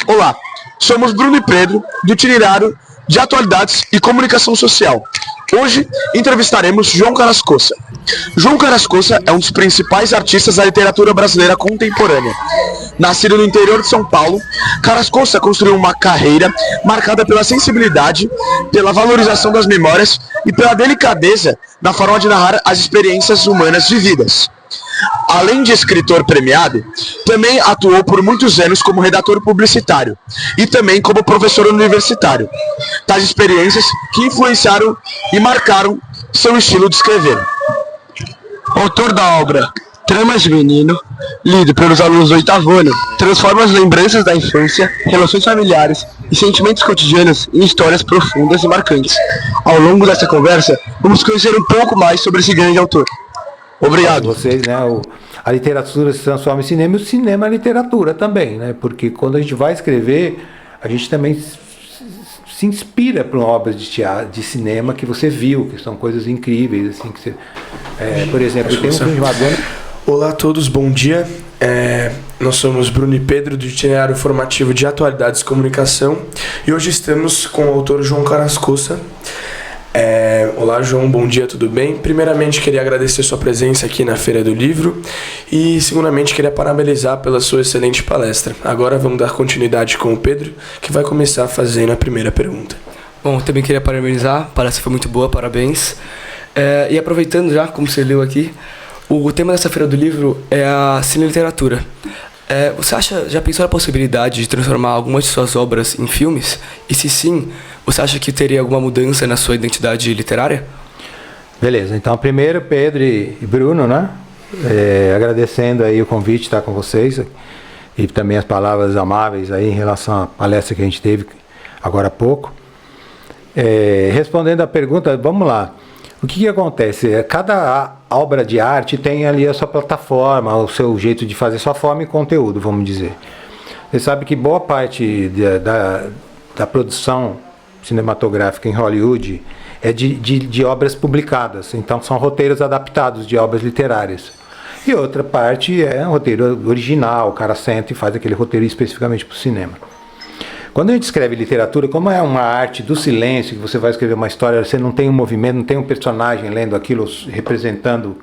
Olá, somos Bruno e Pedro, do Itinerário de Atualidades e Comunicação Social. Hoje entrevistaremos João Carrascosa. João Carrascosa é um dos principais artistas da literatura brasileira contemporânea. Nascido no interior de São Paulo, Carrascosa construiu uma carreira marcada pela sensibilidade, pela valorização das memórias e pela delicadeza na forma de narrar as experiências humanas vividas. Além de escritor premiado, também atuou por muitos anos como redator publicitário e também como professor universitário. Tais experiências que influenciaram e marcaram seu estilo de escrever. Autor da obra Tramas de Menino, lido pelos alunos do oitavo ano, transforma as lembranças da infância, relações familiares e sentimentos cotidianos em histórias profundas e marcantes. Ao longo dessa conversa, vamos conhecer um pouco mais sobre esse grande autor. Obrigado. Vocês, né? A literatura se transforma em cinema e o cinema é literatura também, né? Porque quando a gente vai escrever, a gente também se inspira por obras de teatro, de cinema que você viu, que são coisas incríveis, assim, que você, por exemplo, tem um filme chamado... Olá a todos, bom dia. Nós somos Bruno e Pedro, do Itinerário Formativo de Atualidades e Comunicação, e hoje estamos com o autor João Carrascosa. Olá João, bom dia, tudo bem? Primeiramente queria agradecer sua presença aqui na Feira do Livro e segundamente queria parabenizar pela sua excelente palestra. Agora vamos dar continuidade com o Pedro, que vai começar fazendo a primeira pergunta. Bom, também queria parabenizar, a palestra foi muito boa, parabéns. E aproveitando já, como você leu aqui, o tema dessa Feira do Livro é a cineliteratura. Você já pensou na possibilidade de transformar algumas de suas obras em filmes? E se sim, você acha que teria alguma mudança na sua identidade literária? Beleza, então primeiro Pedro e Bruno, né? Agradecendo aí o convite de estar com vocês e também as palavras amáveis aí em relação à palestra que a gente teve agora há pouco. Respondendo à pergunta, vamos lá. O que acontece? Cada obra de arte tem ali a sua plataforma, o seu jeito de fazer sua forma e conteúdo, vamos dizer. Você sabe que boa parte da produção cinematográfica em Hollywood é de obras publicadas, então são roteiros adaptados de obras literárias. E outra parte é um roteiro original, o cara senta e faz aquele roteiro especificamente para o cinema. Quando a gente escreve literatura, como é uma arte do silêncio, que você vai escrever uma história, você não tem um movimento, não tem um personagem lendo aquilo, representando,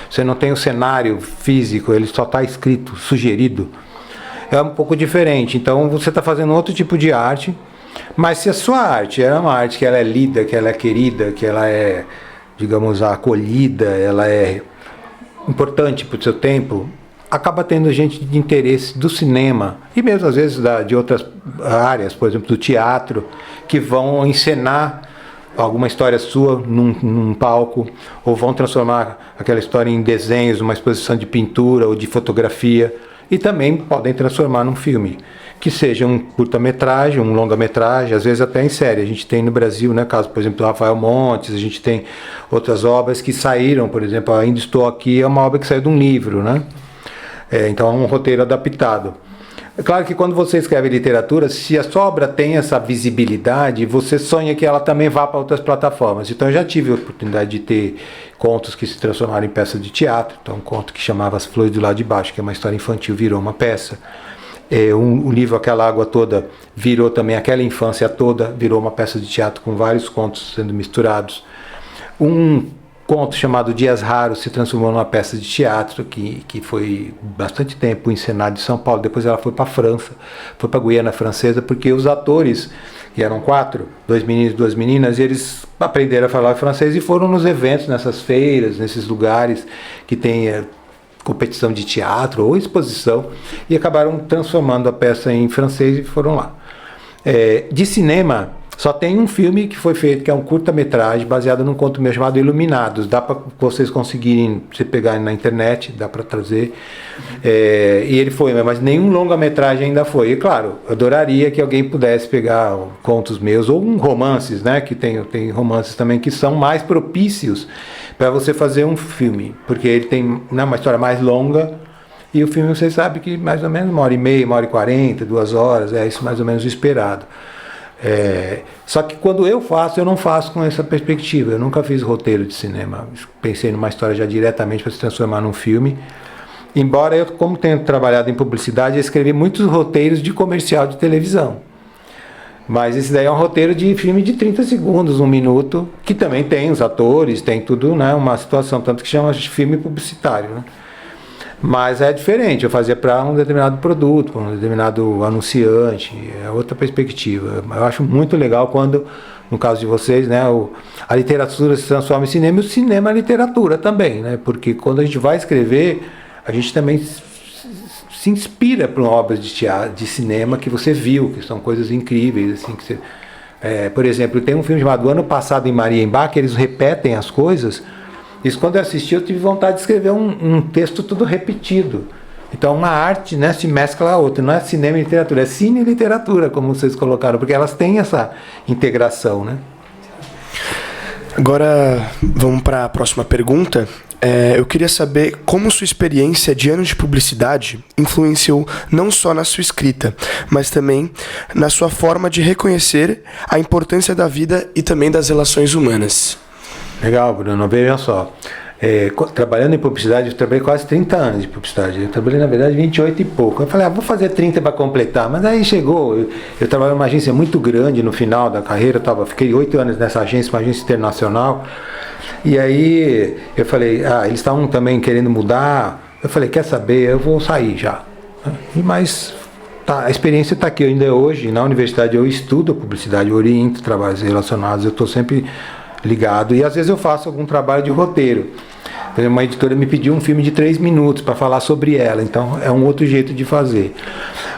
você não tem o cenário físico, ele só está escrito, sugerido, é um pouco diferente. Então você está fazendo outro tipo de arte, mas se a sua arte é uma arte que ela é lida, que ela é querida, que ela é, digamos, acolhida, ela é importante para o seu tempo, acaba tendo gente de interesse do cinema e mesmo às vezes de outras áreas, por exemplo do teatro, que vão encenar alguma história sua num palco, ou vão transformar aquela história em desenhos, uma exposição de pintura ou de fotografia, e também podem transformar num filme, que seja um curta-metragem, um longa-metragem, às vezes até em série. A gente tem no Brasil, né, caso, por exemplo, do Rafael Montes, a gente tem outras obras que saíram, por exemplo, Ainda Estou Aqui, é uma obra que saiu de um livro, né? Então é um roteiro adaptado. É claro que quando você escreve literatura, se a sua obra tem essa visibilidade, você sonha que ela também vá para outras plataformas. Então eu já tive a oportunidade de ter contos que se transformaram em peças de teatro. Então um conto que chamava As Flores do Lado de Baixo, que é uma história infantil, virou uma peça. O livro Aquela Água Toda virou também, aquela infância toda, virou uma peça de teatro com vários contos sendo misturados. Um conto chamado Dias Raros se transformou numa peça de teatro que foi bastante tempo encenada em São Paulo. Depois ela foi para a França, foi para a Guiana Francesa, porque os atores, que eram 4, 2 meninos e 2 meninas, eles aprenderam a falar francês e foram nos eventos, nessas feiras, nesses lugares que tem competição de teatro ou exposição, e acabaram transformando a peça em francês e foram lá. De cinema, só tem um filme que foi feito, que é um curta-metragem baseado num conto meu chamado Iluminados. Dá para vocês conseguirem, se pegarem na internet, dá para trazer. E ele foi, mas nenhum longa-metragem ainda foi. E claro, eu adoraria que alguém pudesse pegar contos meus, ou romances, né? Que tem romances também que são mais propícios para você fazer um filme. Porque ele tem, né, uma história mais longa, e o filme, vocês sabem que mais ou menos 1h30, 1h40, 2 horas, é isso mais ou menos o esperado. Só que quando eu não faço com essa perspectiva. Eu nunca fiz roteiro de cinema. Pensei numa história já diretamente para se transformar num filme. Embora eu, como tenho trabalhado em publicidade, eu escrevi muitos roteiros de comercial de televisão. Mas esse daí é um roteiro de filme de 30 segundos, 1 minuto, que também tem os atores, tem tudo, né, uma situação, tanto que chama de filme publicitário, né? Mas é diferente, eu fazia para um determinado produto, para um determinado anunciante, é outra perspectiva. Eu acho muito legal quando, no caso de vocês, né, a literatura se transforma em cinema e o cinema é literatura também, né? Porque quando a gente vai escrever, a gente também se inspira por obras de teatro, de cinema que você viu, que são coisas incríveis, assim, que você, por exemplo, tem um filme chamado Ano Passado em Mariembá, que eles repetem as coisas. Isso, quando eu assisti, eu tive vontade de escrever um texto tudo repetido. Então, uma arte, né, se mescla a outra. Não é cinema e literatura, é cine e literatura, como vocês colocaram, porque elas têm essa integração, né? Agora, vamos para a próxima pergunta. Eu queria saber como sua experiência de anos de publicidade influenciou não só na sua escrita, mas também na sua forma de reconhecer a importância da vida e também das relações humanas. Legal, Bruno. Veja só. Trabalhando em publicidade, eu trabalhei quase 30 anos de publicidade. Eu trabalhei, na verdade, 28 e pouco. Eu falei, vou fazer 30 para completar. Mas aí chegou. Eu trabalhei numa agência muito grande no final da carreira. Fiquei 8 anos nessa agência, uma agência internacional. E aí eu falei, eles estavam também querendo mudar. Eu falei, quer saber? Eu vou sair já. Mas a experiência está aqui. Ainda hoje, na universidade, eu estudo publicidade, eu oriento trabalhos relacionados. Eu estou sempre ligado, e às vezes eu faço algum trabalho de roteiro. Uma editora me pediu um filme de 3 minutos para falar sobre ela, então é um outro jeito de fazer.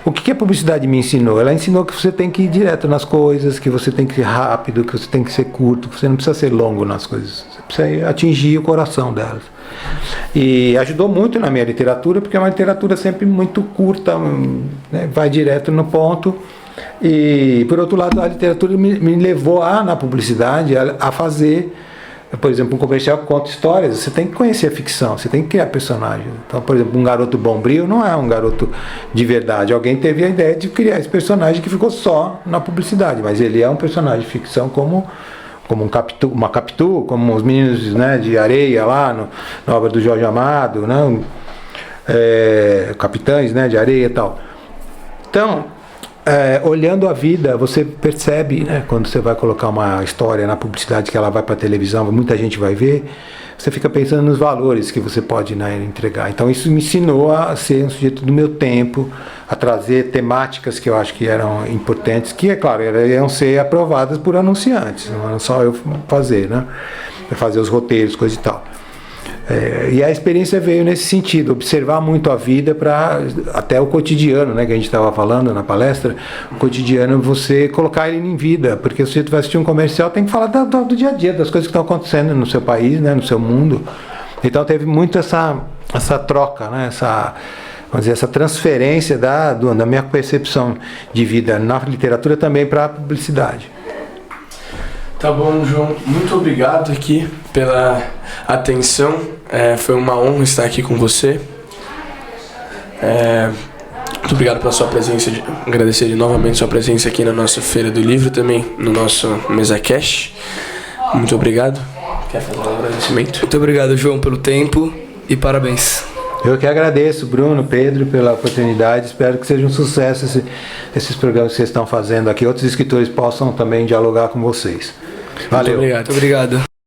O que a publicidade me ensinou? Ela ensinou que você tem que ir direto nas coisas, que você tem que ser rápido, que você tem que ser curto, que você não precisa ser longo nas coisas, você precisa atingir o coração delas. E ajudou muito na minha literatura, porque é uma literatura sempre muito curta, né? Vai direto no ponto. E, por outro lado, a literatura me levou na publicidade a fazer, por exemplo, um comercial que conta histórias. Você tem que conhecer a ficção, você tem que criar personagens. Então, por exemplo, um garoto bombril não é um garoto de verdade. Alguém teve a ideia de criar esse personagem que ficou só na publicidade, mas ele é um personagem de ficção como uma Capitu, como os meninos, né, de areia lá na obra do Jorge Amado, né, Capitães, né, de areia e tal. Então, olhando a vida, você percebe, né, quando você vai colocar uma história na publicidade que ela vai para a televisão, muita gente vai ver, você fica pensando nos valores que você pode, né, entregar. Então isso me ensinou a ser um sujeito do meu tempo, a trazer temáticas que eu acho que eram importantes, que, é claro, iam ser aprovadas por anunciantes, não era só eu fazer, né, fazer os roteiros, coisa e tal. E a experiência veio nesse sentido, observar muito a vida, para até o cotidiano, né, que a gente estava falando na palestra, o cotidiano, você colocar ele em vida, porque se você vai assistir um comercial, tem que falar do dia a dia, das coisas que estão acontecendo no seu país, né, no seu mundo. Então teve muito essa troca, né, vamos dizer, essa transferência da minha percepção de vida na literatura também para a publicidade. Tá bom, João. Muito obrigado aqui pela atenção. Foi uma honra estar aqui com você. Muito obrigado pela sua presença. Agradecer novamente sua presença aqui na nossa Feira do Livro, também no nosso MesaCast. Muito obrigado. Quer fazer um agradecimento? Muito obrigado, João, pelo tempo e parabéns. Eu que agradeço, Bruno, Pedro, pela oportunidade. Espero que seja um sucesso esses programas que vocês estão fazendo aqui. Outros escritores possam também dialogar com vocês. Valeu. Muito obrigado. Muito obrigado.